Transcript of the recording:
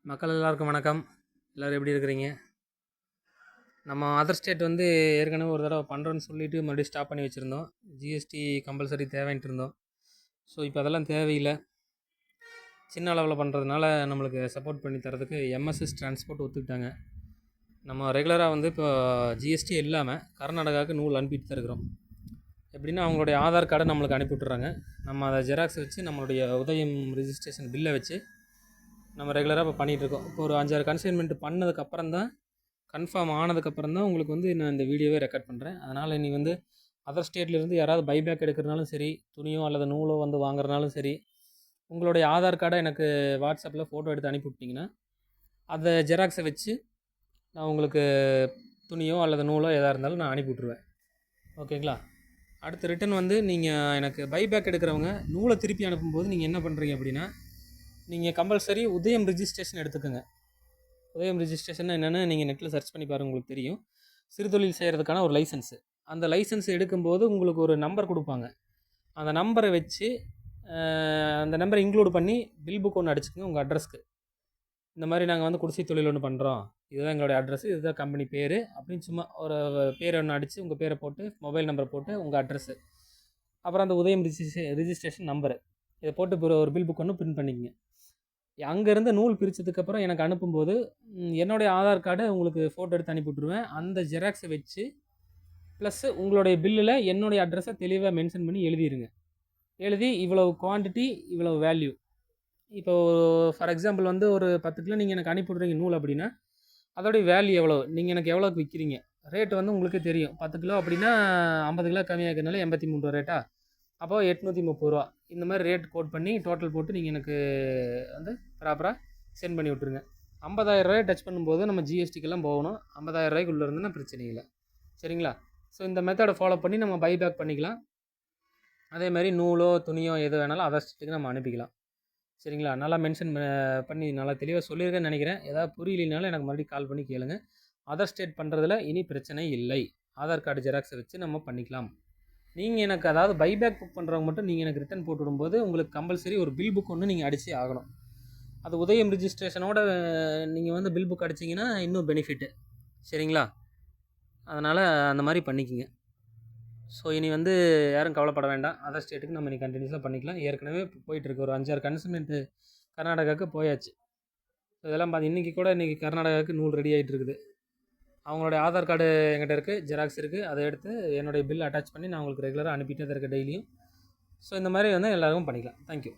மக்கள் எல்லாருக்கும் வணக்கம். எல்லோரும் எப்படி இருக்கிறீங்க? நம்ம அதர் ஸ்டேட் வந்து ஏற்கனவே ஒரு தடவை பண்ணுறோன்னு சொல்லிவிட்டு மறுபடியும் ஸ்டாப் பண்ணி வச்சுருந்தோம். ஜிஎஸ்டி கம்பல்சரி தேவைன்ட்டு இருந்தோம். ஸோ இப்போ அதெல்லாம் தேவையில்லை. சின்ன அளவில் பண்ணுறதுனால நம்மளுக்கு சப்போர்ட் பண்ணி தரதுக்கு எம்எஸ்எஸ் டிரான்ஸ்போர்ட் ஒத்துக்கிட்டாங்க. நம்ம ரெகுலராக வந்து இப்போ ஜிஎஸ்டி இல்லாமல் கர்நாடகாவுக்கு நூல் அனுப்பிட்டு தான் இருக்கிறோம். எப்படின்னா அவங்களுடைய ஆதார் கார்டை நம்மளுக்கு அனுப்பி விட்டுறாங்க. நம்ம அதை ஜெராக்ஸ் வச்சு நம்மளுடைய உதயம் ரிஜிஸ்ட்ரேஷன் பில்லை வச்சு நம்ம ரெகுலராக இப்போ பண்ணிகிட்ருக்கோம். இப்போ ஒரு 5-6 கன்சைன்மெண்ட் பண்ணதுக்கப்புறம் தான், கன்ஃபார்ம் ஆனதுக்கப்புறம் தான் உங்களுக்கு வந்து நான் இந்த வீடியோவே ரெக்கார்ட் பண்ணுறேன். அதனால் நீ வந்து அதர் ஸ்டேட்லேருந்து யாராவது பைபேக் எடுக்கிறனாலும் சரி, துணியோ அல்லது நூலோ வந்து வாங்குறனாலும் சரி, உங்களுடைய ஆதார் கார்டை எனக்கு வாட்ஸ்அப்பில் ஃபோட்டோ எடுத்து அனுப்பி விட்டிங்கன்னா அதை ஜெராக்ஸை வச்சு நான் உங்களுக்கு துணியோ அல்லது நூலோ எதாக இருந்தாலும் நான் அனுப்பி விட்ருவேன். ஓகேங்களா? அடுத்து ரிட்டன் வந்து நீங்கள் எனக்கு பைபேக் எடுக்கிறவங்க நூலை திருப்பி அனுப்பும்போது நீங்கள் என்ன பண்ணுறீங்க அப்படின்னா, நீங்கள் கம்பல்சரி உதயம் ரிஜிஸ்ட்ரேஷன் எடுத்துக்கோங்க. உதயம் ரிஜிஸ்ட்ரேஷன் என்னென்னு நீங்கள் நெட்டில் சர்ச் பண்ணி பாருங்கள், உங்களுக்கு தெரியும். சிறுதொழில் செய்கிறதுக்கான ஒரு லைசன்ஸு. அந்த லைசன்ஸ் எடுக்கும்போது உங்களுக்கு ஒரு நம்பர் கொடுப்பாங்க. அந்த நம்பரை வச்சு அந்த நம்பரை இன்க்ளூட் பண்ணி பில் புக் ஒன்று அடிச்சுக்கோங்க உங்கள் அட்ரஸ்க்கு. இந்த மாதிரி நாங்கள் வந்து குடிசை தொழில் ஒன்று பண்ணுறோம், இதுதான் எங்களுடைய அட்ரஸ், இதுதான் கம்பெனி பேர் அப்படின்னு சும்மா ஒரு பேர் ஒன்று அடித்து உங்கள் பேரை போட்டு மொபைல் நம்பரை போட்டு உங்கள் அட்ரஸ்ஸு, அப்புறம் அந்த உதயம் ரிஜிஸ்ட்ரேஷன் நம்பரு இதை போட்டு ஒரு பில் புக் ஒன்று பிரிண்ட் பண்ணிக்கங்க. அங்கேருந்து நூல் பிரித்ததுக்கப்புறம் எனக்கு அனுப்பும்போது என்னுடைய ஆதார் கார்டை உங்களுக்கு ஃபோட்டோ எடுத்து அனுப்பிவிட்ருவேன். அந்த ஜெராக்ஸை வச்சு ப்ளஸ்ஸு உங்களுடைய பில்லில் என்னுடைய அட்ரஸை தெளிவாக மென்ஷன் பண்ணி எழுதிடுங்க. எழுதி இவ்வளவு குவான்டிட்டி இவ்வளவு வேல்யூ. இப்போ ஃபார் எக்ஸாம்பிள் வந்து ஒரு 10 கிலோ நீங்கள் எனக்கு அனுப்பிவிட்றீங்க நூல் அப்படின்னா அதோடைய வேல்யூ எவ்வளோ, நீங்கள் எனக்கு எவ்வளோக்கு விற்கிறீங்க, ரேட்டு வந்து உங்களுக்கே தெரியும். 10 கிலோ அப்படின்னா 50 கிலோ கம்மியாக இருக்கிறதுனால 83 ரூபா ரேட்டா, அப்போது 830 ரூபா. இந்த மாதிரி ரேட் கோட் பண்ணி டோட்டல் போட்டு நீங்கள் எனக்கு வந்து ப்ராப்பராக சென்ட் பண்ணி விட்ருங்க. 50,000 ரூபாய் டச் பண்ணும்போது நம்ம ஜிஎஸ்டிக்கெல்லாம் போகணும். 50,000 ரூபாய்க்குள்ளே இருந்துன்னா பிரச்சனை இல்லை. சரிங்களா? ஸோ இந்த மெத்தடை ஃபாலோ பண்ணி நம்ம பைபேக் பண்ணிக்கலாம். அதேமாதிரி நூலோ துணியோ எது வேணாலும் அதர் ஸ்டேட்டுக்கு நம்ம அனுப்பிக்கலாம். சரிங்களா? நல்லா மென்ஷன் பண்ணி நல்லா தெளிவாக சொல்லியிருக்கேன்னு நினைக்கிறேன். ஏதாவது புரியலைனாலும் எனக்கு மறுபடியும் கால் பண்ணி கேளுங்க. அதர் ஸ்டேட் பண்ணுறதுல இனி பிரச்சனை இல்லை. ஆதார் கார்டு ஜெராக்ஸை வச்சு நம்ம பண்ணிக்கலாம். நீங்கள் எனக்கு அதாவது பைபேக் புக் பண்ணுறவங்க மட்டும் நீங்கள் எனக்கு ரிட்டன் போட்டு விடும்போது உங்களுக்கு கம்பல்சரி ஒரு பில் புக் ஒன்று நீங்கள் அடிச்சே ஆகணும். அது உதயம் ரிஜிஸ்ட்ரேஷனோட நீங்கள் வந்து பில் புக் அடிச்சிங்கன்னா இன்னும் பெனிஃபிட்டு. சரிங்களா? அதனால் அந்த மாதிரி பண்ணிக்கோங்க. ஸோ இனி வந்து யாரும் கவலைப்பட வேண்டாம். அதர் ஸ்டேட்டுக்கு நம்ம இனி கண்டினியூஸாக பண்ணிக்கலாம். ஏற்கனவே போயிட்டுருக்கு. ஒரு 5-6 கன்சைன்மெண்ட்டு கர்நாடகாவுக்கு போயாச்சு. இதெல்லாம் இன்றைக்கி கர்நாடகாவுக்கு நூல் ரெடி ஆகிட்டு இருக்குது. அவங்களுடைய ஆதார் கார்டு என்கிட்ட இருக்குது, ஜெராக்ஸ் இருக்குது. அதை எடுத்து என்னுடைய பில் அட்டாச் பண்ணி நான் உங்களுக்கு ரெகுலராக அனுப்பிட்டே தான் இருக்கேன் டெய்லியும். ஸோ இந்த மாதிரி வந்து எல்லாருக்கும் பண்ணிக்கலாம். தேங்க்யூ.